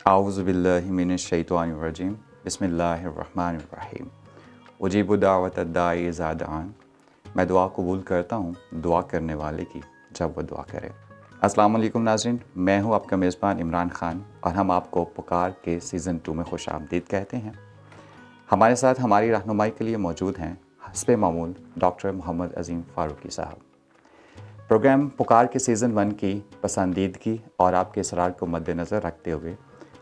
اعوذ باللہ من الشیطان الرجیم بسم اللہ الرحمن الرحیم اجیب دعوت الداعی اذا دعان. میں دعا قبول کرتا ہوں دعا کرنے والے کی جب وہ دعا کرے. السلام علیکم ناظرین، میں ہوں آپ کا میزبان عمران خان اور ہم آپ کو پکار کے سیزن 2 میں خوش آمدید کہتے ہیں. ہمارے ساتھ ہماری رہنمائی کے لیے موجود ہیں حسب معمول ڈاکٹر محمد عظیم فاروقی صاحب. پروگرام پکار کے سیزن 1 کی پسندیدگی اور آپ کے اصرار کو مد نظر رکھتے ہوئے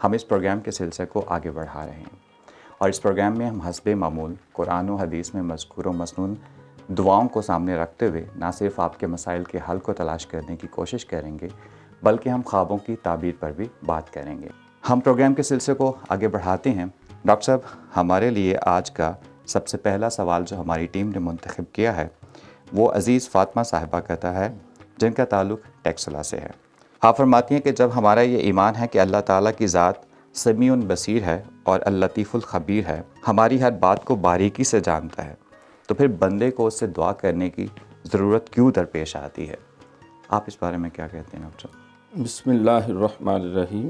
ہم اس پروگرام کے سلسلے کو آگے بڑھا رہے ہیں، اور اس پروگرام میں ہم حسب معمول قرآن و حدیث میں مذکور و مسنون دعاؤں کو سامنے رکھتے ہوئے نہ صرف آپ کے مسائل کے حل کو تلاش کرنے کی کوشش کریں گے بلکہ ہم خوابوں کی تعبیر پر بھی بات کریں گے. ہم پروگرام کے سلسلے کو آگے بڑھاتے ہیں. ڈاکٹر صاحب، ہمارے لیے آج کا سب سے پہلا سوال جو ہماری ٹیم نے منتخب کیا ہے وہ عزیز فاطمہ صاحبہ کہتا ہے، جن کا تعلق ٹیکسلا سے ہے. آپ فرماتی ہیں کہ جب ہمارا یہ ایمان ہے کہ اللہ تعالیٰ کی ذات سمیع بصیر ہے اور اللطیف الخبیر ہے، ہماری ہر بات کو باریکی سے جانتا ہے، تو پھر بندے کو اس سے دعا کرنے کی ضرورت کیوں درپیش آتی ہے؟ آپ اس بارے میں کیا کہتے ہیں ڈاکٹر صاحب؟ بسم اللہ الرحمن الرحیم.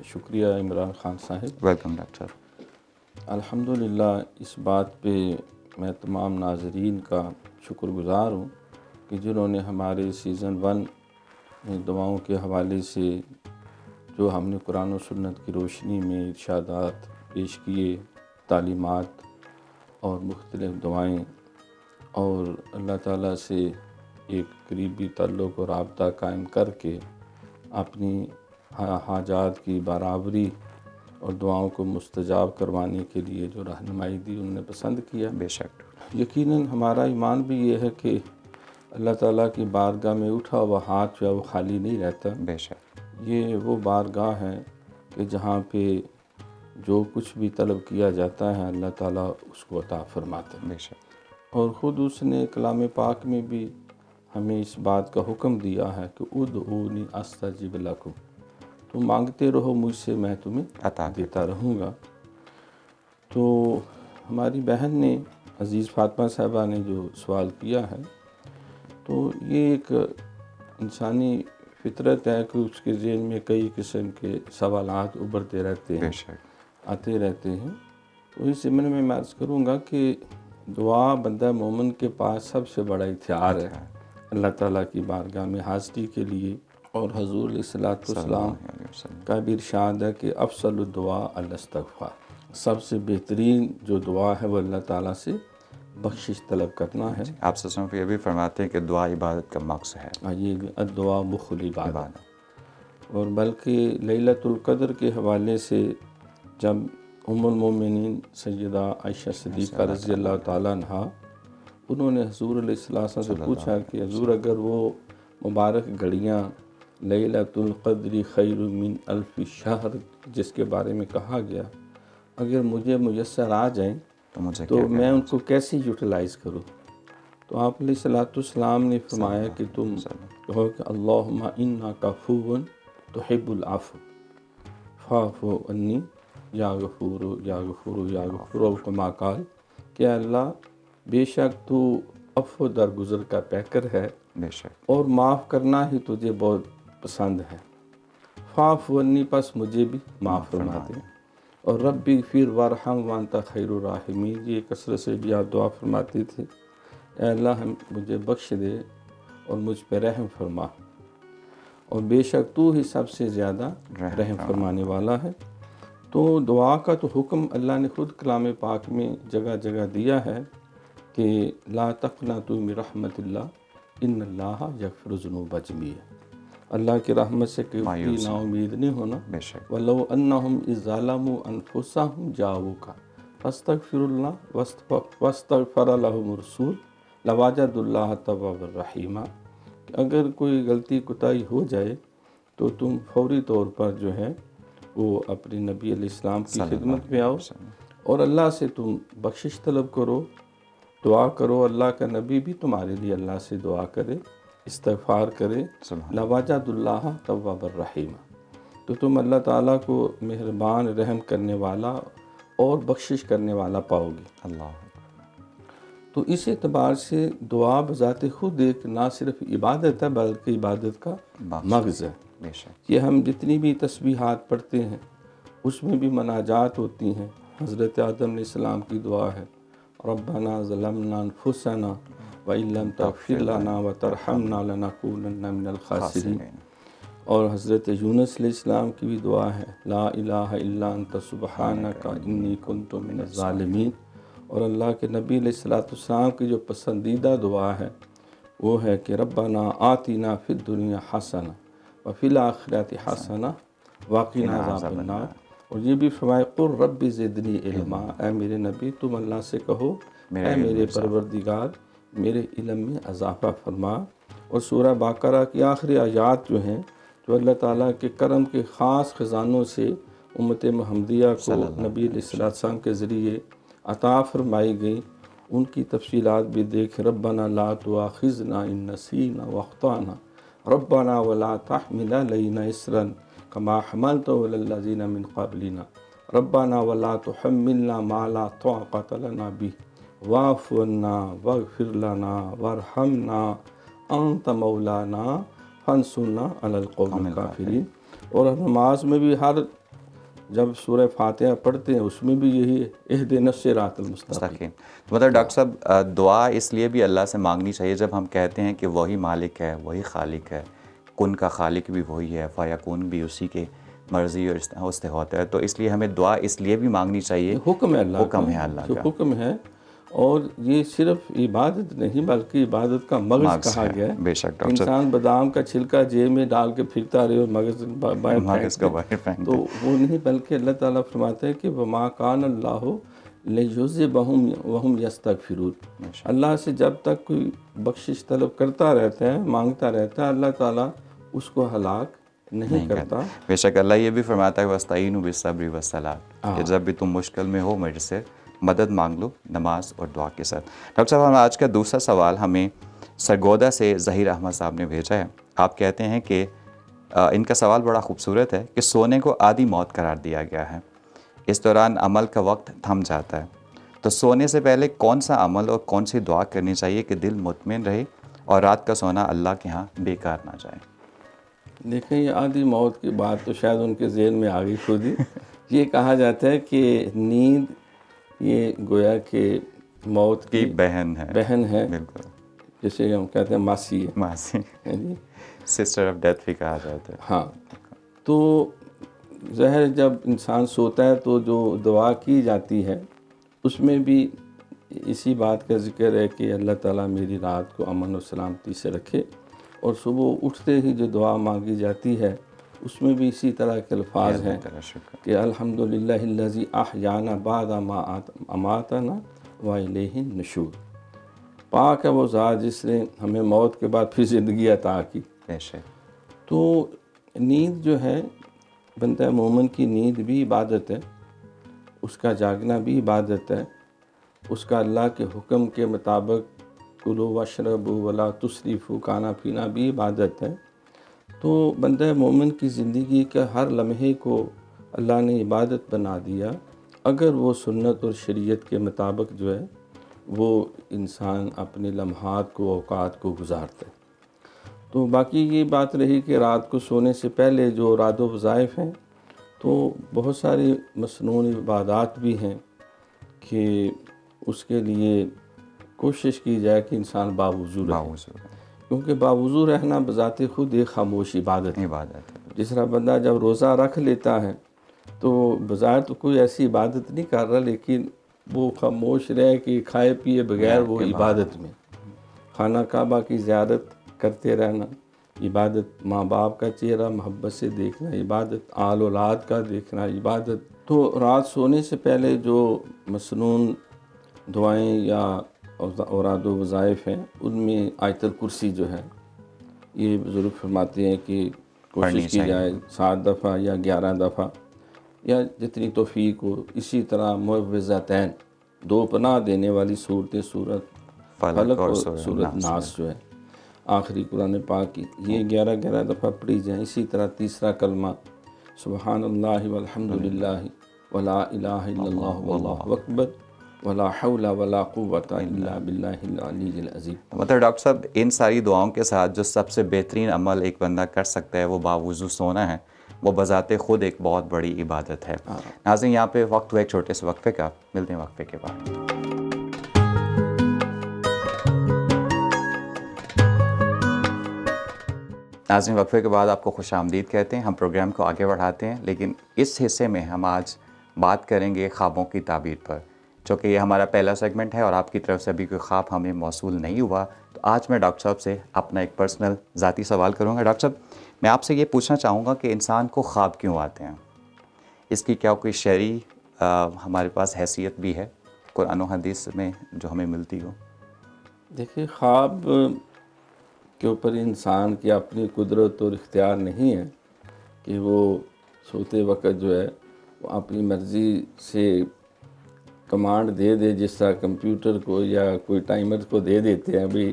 شکریہ عمران خان صاحب. ویلکم ڈاکٹر صاحب. الحمدللہ اس بات پہ میں تمام ناظرین کا شکر گزار ہوں کہ جنہوں نے ہمارے سیزن 1 میں دعاؤں کے حوالے سے جو ہم نے قرآن و سنت کی روشنی میں ارشادات پیش کیے، تعلیمات اور مختلف دعائیں، اور اللہ تعالیٰ سے ایک قریبی تعلق اور رابطہ قائم کر کے اپنی حاجات کی برابری اور دعاؤں کو مستجاب کروانے کے لیے جو رہنمائی دی انہوں نے پسند کیا. بے شک. یقیناً ہمارا ایمان بھی یہ ہے کہ اللہ تعالیٰ کی بارگاہ میں اٹھا ہوا ہاتھ جو ہے وہ خالی نہیں رہتا. بے شک. یہ وہ بارگاہ ہے کہ جہاں پہ جو کچھ بھی طلب کیا جاتا ہے اللہ تعالیٰ اس کو عطا فرماتا ہے. بے شک. اور خود اس نے کلام پاک میں بھی ہمیں اس بات کا حکم دیا ہے کہ ادعونی استجب لکم، تم مانگتے رہو مجھ سے میں تمہیں عطا دیتا رہوں گا. تو ہماری بہن نے عزیز فاطمہ صاحبہ نے جو سوال کیا ہے، تو یہ ایک انسانی فطرت ہے کہ اس کے ذہن میں کئی قسم کے سوالات ابھرتے رہتے ہیں، بے شک. آتے رہتے ہیں. تو اس ضمن میں میں عرض کروں گا کہ دعا بندہ مومن کے پاس سب سے بڑا ہتھیار ہے اللہ تعالیٰ کی بارگاہ میں حاضری کے لیے. اور حضور علیہ السلام کا بھی ارشاد ہے کہ افضل الدعاء الاستغفار، سب سے بہترین جو دعا ہے وہ اللہ تعالیٰ سے بخشش طلب کرنا ہے. آپ سے یہ بھی فرماتے ہیں کہ دعا عبادت کا مقصد ہے. یہ الدعاء مخ العبادت. اور بلکہ لیلۃ القدر کے حوالے سے جب ام المومنین سیدہ عائشہ صدیقہ رضی اللہ تعالیٰ عنہا انہوں نے حضور علیہ السلام سے پوچھا کہ حضور اگر وہ مبارک گھڑیاں لیلۃ القدر خیر من الف شہر جس کے بارے میں کہا گیا اگر مجھے میسر آ جائیں تو میں ان کو کیسے یوٹیلائز کروں؟ تو آپ علیہ السلام نے فرمایا کہ تم کہو کہ اللہم انک عفو تحب العفو فاعف عنی یا غفور یا غفور یا غفور، کما قال کہ اللہ بے شک تو عفو درگزر کا پیکر ہے، بے شک، اور معاف کرنا ہی تجھے بہت پسند ہے. فاعف عنی، پس مجھے بھی معاف فرما دے. اور ربی اغفر وارحم وانت خیر الراحمین، یہ کثرت سے بھی آپ دعا فرماتے تھے، اے اللہ مجھے بخش دے اور مجھ پہ رحم فرما، اور بے شک تو ہی سب سے زیادہ رحم فرمانے والا ہے. تو دعا کا تو حکم اللہ نے خود کلام پاک میں جگہ جگہ دیا ہے کہ لا تقنطوا من رحمت اللہ ان اللہ یغفر الذنوب جميعا، اللہ کی رحمت سے کبھی نا امید نہیں ہونا. وَلَوْ أَنَّهُمْ إِذْ ظَلَمُوا أَنفُسَهُمْ جَاءُوكَ فَاسْتَغْفِرُوا اللَّهَ وَاسْتَغْفَرَ لَهُمُ الرَّسُولُ لَوَجَدُوا اللَّهَ تَوَّابًا رَحِيمًا، کہ اگر کوئی غلطی کوتاہی ہو جائے تو تم فوری طور پر جو ہے وہ اپنے نبی علیہ السلام کی خدمت میں آؤ اور اللہ سے تم بخشش طلب کرو، دعا کرو. اللہ کا نبی بھی تمہارے لیے اللہ سے دعا کرے، استغفار کرے، لَوَجَدُوا اللَّهَ تَوَّابًا رَحِيمًا، تو تم اللہ تعالیٰ کو مہربان، رحم کرنے والا اور بخشش کرنے والا پاؤ گے. اللہ. تو اس اعتبار سے دعا بذات خود ایک نہ صرف عبادت ہے بلکہ عبادت کا مغز ہے. یہ ہم جتنی بھی تسبیحات پڑھتے ہیں اس میں بھی مناجات ہوتی ہیں. حضرت آدم علیہ السلام کی دعا ہے ربنا ظلمنا انفسنا وان لم تغفر لنا وترحمنا لنکونن من الخاسرین. اور حضرت یونس علیہ السلام کی بھی دعا ہے لا الہ الا انت سبحانک انی کنت من الظالمین. اور اللہ کے نبی علیہ السلام کی جو پسندیدہ دعا ہے وہ ہے کہ ربنا آتنا فی الدنیا حسنہ وفی الآخرۃ حسنہ وقنا عذاب النار. اور یہ بھی فرمائے قل رب زدنی علما، اے میرے نبی تم اللہ سے کہو اے میرے پروردگار میرے علم میں اضافہ فرما. اور سورہ بقرہ کی آخری آیات جو ہیں جو اللہ تعالیٰ کے کرم کے خاص خزانوں سے امت محمدیہ کو نبی علیہ السلام کے ذریعے عطا فرمائی گئی، ان کی تفصیلات بھی دیکھ. ربنا لا تؤاخذنا ان نسینا واخطانا ربنا ولا تحمل علینا اصرا کما حملته علی الذین من قبلنا ربنا ولا تحملنا ما لا طاقة لنا به واعف عنا واغفر لنا وارحمنا انت مولانا فانصرنا علی القوم الکافرین. اور نماز میں بھی ہر جب سورہ فاتحہ پڑھتے ہیں اس میں بھی یہی اہدنا الصراط المستقیم. مطلب ڈاکٹر صاحب دعا اس لیے بھی اللہ سے مانگنی چاہیے جب ہم کہتے ہیں کہ وہی مالک ہے وہی خالق ہے، کن کا خالق بھی وہی ہے، فیکون بھی اسی کے مرضی اور اس ہوتا ہے، تو اس لیے ہمیں دعا اس لیے بھی مانگنی چاہیے. حکم ہے اللہ کا، حکم ہے اللہ کا، حکم ہے. اور یہ صرف عبادت نہیں بلکہ عبادت کا مغز کہا گیا ہے. بے شک ڈاکٹر انسان بادام کا چھلکا جیب میں ڈال کے پھرتا رہے اور مغز کا باہر پھینک تو وہ نہیں، بلکہ اللہ تعالیٰ فرماتے ہیں کہ وما کان اللہ لیعذبہم وہم یستغفرون. اللہ سے جب تک کوئی بخشش طلب کرتا رہتا ہے، مانگتا رہتا ہے، اللہ تعالیٰ اس کو ہلاک نہیں کرتا. بے شک اللہ یہ بھی فرماتا ہے وَاسْتَعِینُوا بِالصَّبْرِ وَالصَّلَاةِ کہ جب بھی تم مشکل میں ہو میرے سے مدد مانگ لو نماز اور دعا کے ساتھ. ڈاکٹر صاحب ہم آج کا دوسرا سوال ہمیں سرگودا سے ظہیر احمد صاحب نے بھیجا ہے. آپ کہتے ہیں کہ ان کا سوال بڑا خوبصورت ہے کہ سونے کو آدھی موت قرار دیا گیا ہے، اس دوران عمل کا وقت تھم جاتا ہے، تو سونے سے پہلے کون سا عمل اور کون سی دعا کرنی چاہیے کہ دل مطمئن رہے اور رات کا سونا اللہ کے ہاں بیکار نہ جائے؟ دیکھیں یہ آدھی موت کی بات تو شاید ان کے ذہن میں آ گئی خود ہی. یہ کہا جاتا ہے کہ نیند یہ گویا کہ موت کی بہن ہے، بالکل جسے ہم کہتے ہیں ماسی ہے جی، سسٹر آف ڈیتھ بھی کہا جاتا ہے. ہاں، تو ظاہر جب انسان سوتا ہے تو جو دعا کی جاتی ہے اس میں بھی اسی بات کا ذکر ہے کہ اللہ تعالیٰ میری رات کو امن و سلامتی سے رکھے. اور صبح اٹھتے ہی جو دعا مانگی جاتی ہے اس میں بھی اسی طرح کے الفاظ ہیں کہ الحمدللہ الذی احیانا بعد ما اماتنا والیہ النشور. پاک ہے وہ ذات جس نے ہمیں موت کے بعد پھر زندگی عطا کی. تو نیند جو ہے بندہ مومن کی نیند بھی عبادت ہے، اس کا جاگنا بھی عبادت ہے، اس کا اللہ کے حکم کے مطابق کلوا واشربوا ولا تسرفوا کھانا پینا بھی عبادت ہے. تو بندہ مومن کی زندگی کے ہر لمحے کو اللہ نے عبادت بنا دیا اگر وہ سنت اور شریعت کے مطابق جو ہے وہ انسان اپنے لمحات کو اوقات کو گزارتا ہے. تو باقی یہ بات رہی کہ رات کو سونے سے پہلے جو راد و وظائف ہیں تو بہت ساری مسنون عبادات بھی ہیں کہ اس کے لیے کوشش کی جائے کہ انسان باوضو رہے، کیونکہ باوضو رہنا بذات خود ایک خاموش عبادت ہے. جس طرح بندہ جب روزہ رکھ لیتا ہے تو بظاہر تو کوئی ایسی عبادت نہیں کر رہا، لیکن وہ خاموش رہے کہ کھائے پیے بغیر وہ عبادت میں. خانہ کعبہ کی زیارت کرتے رہنا عبادت، ماں باپ کا چہرہ محبت سے دیکھنا عبادت، آل اولاد کا دیکھنا عبادت. تو رات سونے سے پہلے جو مسنون دعائیں یا اوراد و وظائف ہیں ان میں آیت الکرسی جو ہے یہ بزرگ فرماتے ہیں کہ کوشش کی جائے 7 دفعہ یا 11 دفعہ یا جتنی توفیق ہو. اسی طرح معوذتین 2 پناہ دینے والی صورتیں، سورت فلق اور سورت ناس جو ہے آخری قرآن پاک کی، یہ 11 دفعہ پڑھی جائیں. اسی طرح تیسرا کلمہ سبحان اللہ والحمدللہ ولا الہ الا اللہ واللہ اکبر ولا حول ولا قوت الا باللہ العلی العظیم. مطلب ڈاکٹر صاحب ان ساری دعاؤں کے ساتھ جو سب سے بہترین عمل ایک بندہ کر سکتا ہے وہ باوضو سونا ہے، وہ بذات خود ایک بہت بڑی عبادت ہے. ناظرین یہاں پہ وقت ہوا ایک چھوٹے سے وقفے کا، ملتے ہیں وقفے کے بعد. ناظرین وقفے کے بعد آپ کو خوش آمدید کہتے ہیں. ہم پروگرام کو آگے بڑھاتے ہیں، لیکن اس حصے میں ہم آج بات کریں گے خوابوں کی تعبیر پر. چونکہ یہ ہمارا پہلا سیگمنٹ ہے اور آپ کی طرف سے ابھی کوئی خواب ہمیں موصول نہیں ہوا، تو آج میں ڈاکٹر صاحب سے اپنا ایک پرسنل ذاتی سوال کروں گا. ڈاکٹر صاحب میں آپ سے یہ پوچھنا چاہوں گا کہ انسان کو خواب کیوں آتے ہیں؟ اس کی کیا کوئی شرعی ہمارے پاس حیثیت بھی ہے قرآن و حدیث میں جو ہمیں ملتی ہو؟ دیکھیے، خواب کے اوپر انسان کی اپنی قدرت اور اختیار نہیں ہے کہ وہ سوتے وقت جو ہے وہ اپنی مرضی سے کمانڈ دے دے، جس طرح کمپیوٹر کو یا کوئی ٹائمر کو دے دیتے ہیں بھی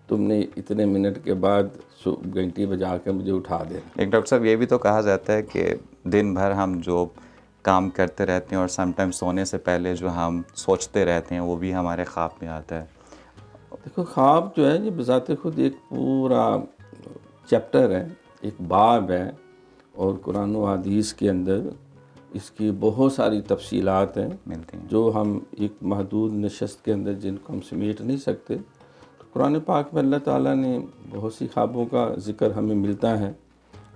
تم نے اتنے منٹ کے بعد گھنٹی بجا کے مجھے اٹھا دے. ایک ڈاکٹر صاحب یہ بھی تو کہا جاتا ہے کہ دن بھر ہم جو کام کرتے رہتے ہیں اور سم ٹائم سونے سے پہلے جو ہم سوچتے رہتے ہیں وہ بھی ہمارے خواب میں آتا ہے. دیکھو، خواب جو ہے یہ بذات خود ایک پورا چیپٹر ہے، ایک باب ہے، اور قرآن و حدیث کے اندر اس کی بہت ساری تفصیلات ہیں ملتی ہیں جو ہم ایک محدود نشست کے اندر جن کو ہم سمیٹ نہیں سکتے. تو قرآن پاک میں اللہ تعالیٰ نے بہت سی خوابوں کا ذکر ہمیں ملتا ہے.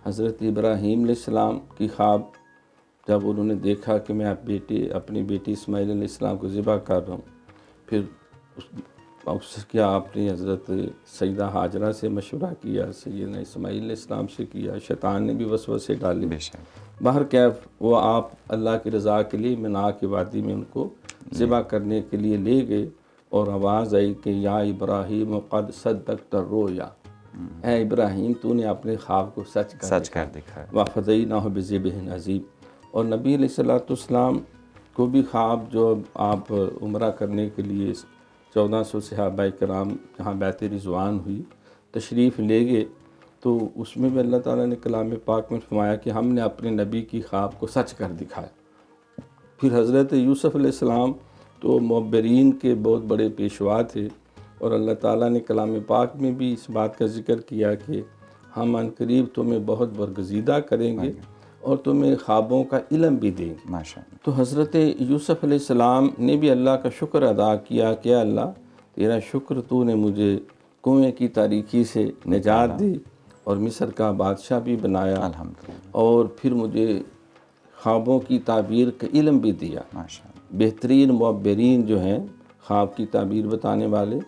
حضرت ابراہیم علیہ السلام کی خواب، جب انہوں نے دیکھا کہ میں اپنی بیٹی اسماعیل علیہ السلام کو ذبح کر رہا ہوں، پھر اس کیا آپ نے حضرت سیدہ ہاجرہ سے مشورہ کیا، سیدنا اسماعیل علیہ السلام سے کیا، شیطان نے بھی وسوسے ڈالے. بے شک. باہر کیف وہ آپ اللہ کی رضا کے لیے منا کی وادی میں ان کو ذبح کرنے کے لیے لے گئے، اور آواز آئی کہ یا ابراہیم قد صدقت الرؤیا، اے ابراہیم تو نے اپنے خواب کو سچ کر دکھایا. وَفَدَيْنَاهُ بِذِبْحٍ عَظِيمٍ. اور نبی علیہ السلام کو بھی خواب، جو آپ عمرہ کرنے کے لیے 1400 صحابہ کرام جہاں بیت رضوان ہوئی تشریف لے گئے، تو اس میں بھی اللہ تعالیٰ نے کلام پاک میں فرمایا کہ ہم نے اپنے نبی کی خواب کو سچ کر دکھایا. پھر حضرت یوسف علیہ السلام تو معبرین کے بہت بڑے پیشوا تھے، اور اللہ تعالیٰ نے کلام پاک میں بھی اس بات کا ذکر کیا کہ ہم عنقریب تمہیں بہت برگزیدہ کریں گے اور تمہیں خوابوں کا علم بھی دیں گے. ماشاءاللہ. تو حضرت یوسف علیہ السلام نے بھی اللہ کا شکر ادا کیا کہ اے اللہ تیرا شکر، تو نے مجھے کنویں کی تاریکی سے نجات دی اور مصر کا بادشاہ بھی بنایا، الحمدللہ. اور پھر مجھے خوابوں کی تعبیر کا علم بھی دیا. ماشاءاللہ. بہترین معبرین جو ہیں خواب کی تعبیر بتانے والے،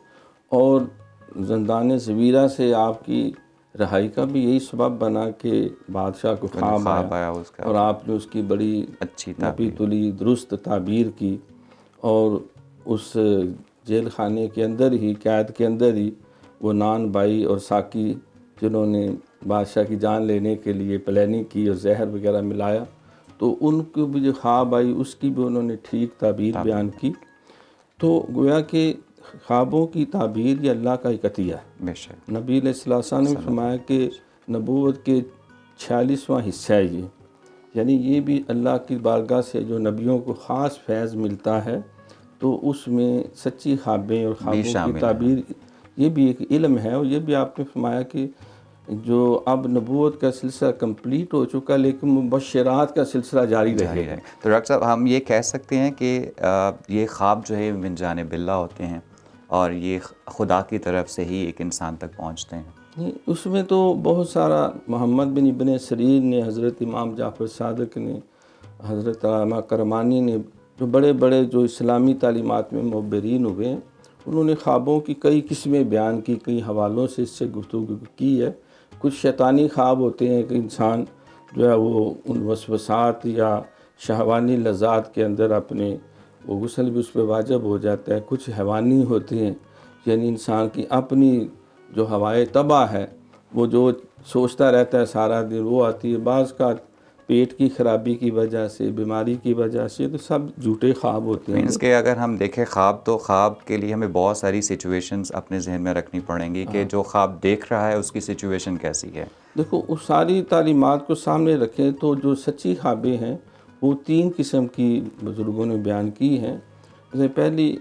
اور زندان زویرہ سے آپ کی رہائی کا بھی یہی سبب بنا کہ بادشاہ کو خواب آیا اس کا، اور آپ نے اس کی بڑی اچھی نپی تلی درست تعبیر کی، اور اس جیل خانے کے اندر ہی، قید کے اندر ہی، وہ نان بائی اور ساکی جنہوں نے بادشاہ کی جان لینے کے لیے پلاننگ کی اور زہر وغیرہ ملایا، تو ان کو بھی جو خواب آئی اس کی بھی انہوں نے ٹھیک تعبیر بیان کی. تو گویا کہ خوابوں کی تعبیر یہ اللہ کا ایک عطیہ ہے. بے شک. نبی علیہ السلام نے فرمایا کہ نبوت کے 46واں حصہ ہے یہ، یعنی یہ بھی اللہ کی بارگاہ سے جو نبیوں کو خاص فیض ملتا ہے، تو اس میں سچی خوابیں اور خوابوں کی تعبیر یہ بھی ایک علم ہے. اور یہ بھی آپ نے فرمایا کہ جو اب نبوت کا سلسلہ کمپلیٹ ہو چکا، لیکن مبشرات کا سلسلہ جاری رہے گا. تو ڈاکٹر صاحب ہم یہ کہہ سکتے ہیں کہ یہ خواب جو ہے من جانب اللہ ہوتے ہیں اور یہ خدا کی طرف سے ہی ایک انسان تک پہنچتے ہیں. اس میں تو بہت سارا محمد بن ابن سیرین نے، حضرت امام جعفر صادق نے، حضرت علامہ کرمانی نے، جو بڑے بڑے جو اسلامی تعلیمات میں معبرین ہوئے ہیں، انہوں نے خوابوں کی کئی قسمیں بیان کی، کئی حوالوں سے اس سے گفتگو کی ہے. کچھ شیطانی خواب ہوتے ہیں کہ انسان جو ہے وہ ان وسوسات یا شہوانی لذات کے اندر اپنے وہ غسل بھی اس پہ واجب ہو جاتا ہے. کچھ حیوانی ہوتے ہیں، یعنی انسان کی اپنی جو ہوائے طبع ہے وہ جو سوچتا رہتا ہے سارا دن، وہ آتی ہے. بعض کا پیٹ کی خرابی کی وجہ سے، بیماری کی وجہ سے، تو سب جھوٹے خواب ہوتے ہیں. مینس کہ اگر ہم دیکھیں خواب، تو خواب کے لیے ہمیں بہت ساری سچویشنز اپنے ذہن میں رکھنی پڑیں گی کہ جو خواب دیکھ رہا ہے اس کی سچویشن کیسی ہے. دیکھو اس ساری تعلیمات کو سامنے رکھیں تو جو سچی خوابیں ہیں وہ 3 قسم کی بزرگوں نے بیان کی ہیں. جیسے پہلی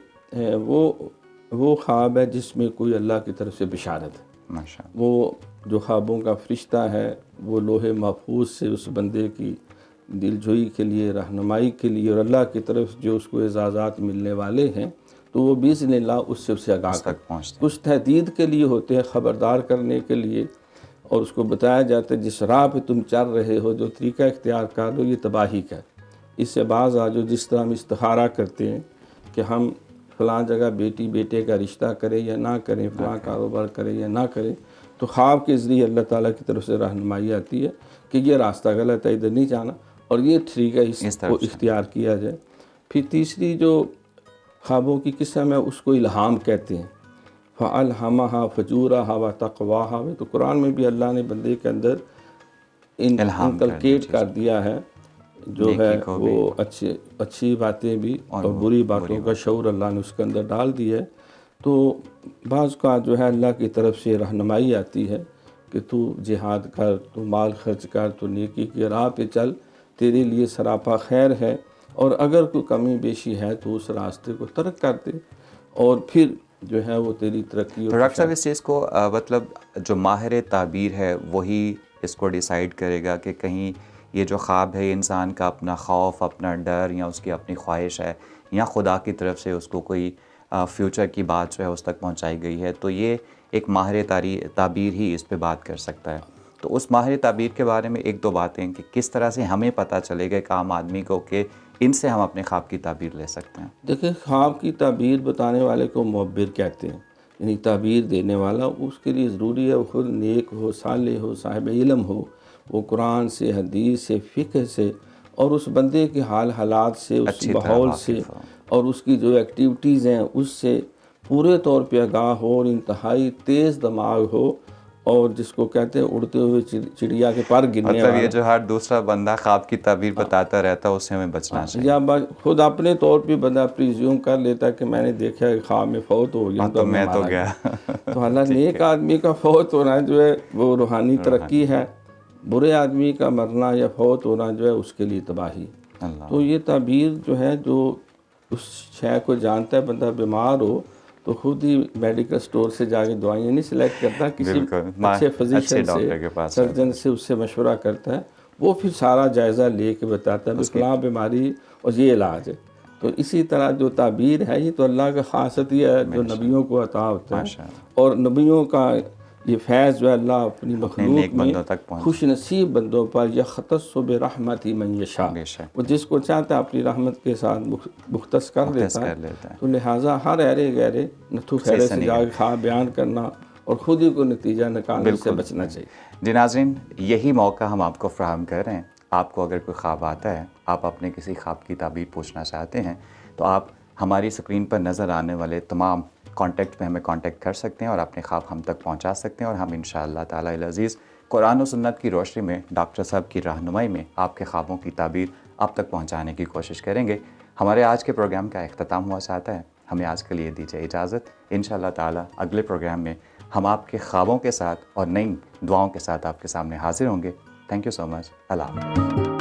وہ خواب ہے جس میں کوئی اللہ کی طرف سے بشارت ہے. ماشاءاللہ. وہ جو خوابوں کا فرشتہ ہے وہ لوح محفوظ سے اس بندے کی دل جوئی کے لیے، رہنمائی کے لیے، اور اللہ کی طرف جو اس کو اعزازات ملنے والے ہیں تو وہ باذن اللہ اس سے اسے آگاہ اس تک پہنچتے کچھ تحدید کے لیے ہوتے ہیں، خبردار کرنے کے لیے، اور اس کو بتایا جاتا ہے جس راہ پہ تم چل رہے ہو، جو طریقہ اختیار کر لو، یہ تباہی کا ہے۔ اس سے بعض جو جس طرح ہم استخارہ کرتے ہیں کہ ہم فلاں جگہ بیٹی بیٹے کا رشتہ کریں یا نہ کریں، فلاں کاروبار کریں یا نہ کریں، تو خواب کے ذریعے اللہ تعالیٰ کی طرف سے رہنمائی آتی ہے کہ یہ راستہ غلط ہے، ادھر نہیں جانا، اور یہ طریقہ اس کو اختیار کیا جائے۔ پھر تیسری جو خوابوں کی قسم ہے اس کو الہام کہتے ہیں، فَأَلْهَمَهَا فَجُورَهَا وَتَقْوَاهَا۔ تو قرآن میں بھی اللہ نے بندے کے اندر انکلکیٹ کر دیا ہے، جو ہے وہ اچھی باتیں بھی اور بری باتوں کا شعور اللہ نے اس کے اندر ڈال دیا ہے۔ تو بعض کا جو ہے اللہ کی طرف سے رہنمائی آتی ہے کہ تو جہاد کر، تو مال خرچ کر، تو نیکی کی راہ پہ چل، تیرے لیے سراپا خیر ہے، اور اگر کوئی کمی بیشی ہے تو اس راستے کو ترک کر دے، اور پھر جو ہے وہ تیری ترقی۔ تو ڈاکٹر صاحب اس چیز کو مطلب جو ماہر تعبیر ہے وہی اس کو ڈیسائیڈ کرے گا کہ کہیں یہ جو خواب ہے انسان کا اپنا خوف، اپنا ڈر، یا اس کی اپنی خواہش ہے، یا خدا کی طرف سے اس کو کوئی فیوچر کی بات جو ہے اس تک پہنچائی گئی ہے، تو یہ ایک ماہر تعبیر ہی اس پہ بات کر سکتا ہے۔ تو اس ماہر تعبیر کے بارے میں ایک دو باتیں کہ کس طرح سے ہمیں پتہ چلے گا ایک عام آدمی کو کہ ان سے ہم اپنے خواب کی تعبیر لے سکتے ہیں۔ دیکھیں، خواب کی تعبیر بتانے والے کو معبر کہتے ہیں، یعنی تعبیر دینے والا۔ اس کے لیے ضروری ہے وہ خود نیک ہو، صالح ہو، صاحب علم ہو، وہ قرآن سے، حدیث سے، فقہ سے، اور اس بندے کے حال حالات سے، اس ماحول سے، اور اس کی جو ایکٹیویٹیز ہیں اس سے پورے طور پہ آگاہ ہو، اور انتہائی تیز دماغ ہو، اور جس کو کہتے ہیں اڑتے ہوئے چڑیا کے پر گرنے والا۔ مطلب یہ جو ہر دوسرا بندہ خواب کی تعبیر بتاتا رہتا ہے اس سے ہمیں بچنا چاہیے، یا خود اپنے طور پہ بندہ پریزیوم کر لیتا ہے کہ میں نے دیکھا ہے خواب میں فوت ہو گیا تو میں تو گیا۔ تو حالانکہ نیک آدمی کا فوت ہونا جو ہے وہ روحانی ترقی ہے، برے آدمی کا مرنا یا فوت ہونا جو ہے اس کے لیے تباہی۔ تو یہ تعبیر جو ہے، جو اس شے کو جانتا ہے، بندہ بیمار ہو تو خود ہی میڈیکل سٹور سے جا کے دوائیں نہیں سلیکٹ کرتا، کسی اچھے فزیشین سے، سرجن سے اس سے مشورہ کرتا ہے، وہ پھر سارا جائزہ لے کے بتاتا ہے فلاں بیماری اور یہ علاج ہے۔ تو اسی طرح جو تعبیر ہے یہ تو اللہ کا خاصت ہی ہے جو نبیوں کو عطا ہوتا ہے، اور نبیوں کا یہ فیض جو ہے اللہ اپنی مخلوق میں خوش نصیب بندوں پر یختص برحمتہ من یشاء، وہ جس کو چاہتا ہے اپنی رحمت کے ساتھ مختص کر دیتا ہے۔ تو لہٰذا ہر ایرے گہرے نتھو خیرے سے جا کے خواب بیان کرنا اور خود ہی کو نتیجہ نکالنے سے بچنا چاہیے۔ جی ناظرین، یہی موقع ہم آپ کو فراہم کر رہے ہیں۔ آپ کو اگر کوئی خواب آتا ہے، آپ اپنے کسی خواب کی تعبیر پوچھنا چاہتے ہیں، تو آپ ہماری اسکرین پر نظر آنے والے تمام کانٹیکٹ پہ ہمیں کانٹیکٹ کر سکتے ہیں اور اپنے خواب ہم تک پہنچا سکتے ہیں، اور ہم انشاءاللہ تعالی العزیز قرآن و سنت کی روشنی میں ڈاکٹر صاحب کی رہنمائی میں آپ کے خوابوں کی تعبیر آپ تک پہنچانے کی کوشش کریں گے۔ ہمارے آج کے پروگرام کا اختتام ہوا چاہتا ہے، ہمیں آج کے لیے دیجیے اجازت۔ انشاءاللہ تعالی اگلے پروگرام میں ہم آپ کے خوابوں کے ساتھ اور نئی دعاؤں کے ساتھ آپ کے سامنے حاضر ہوں گے۔ تھینک یو سو مچ۔ اللہ حافظ۔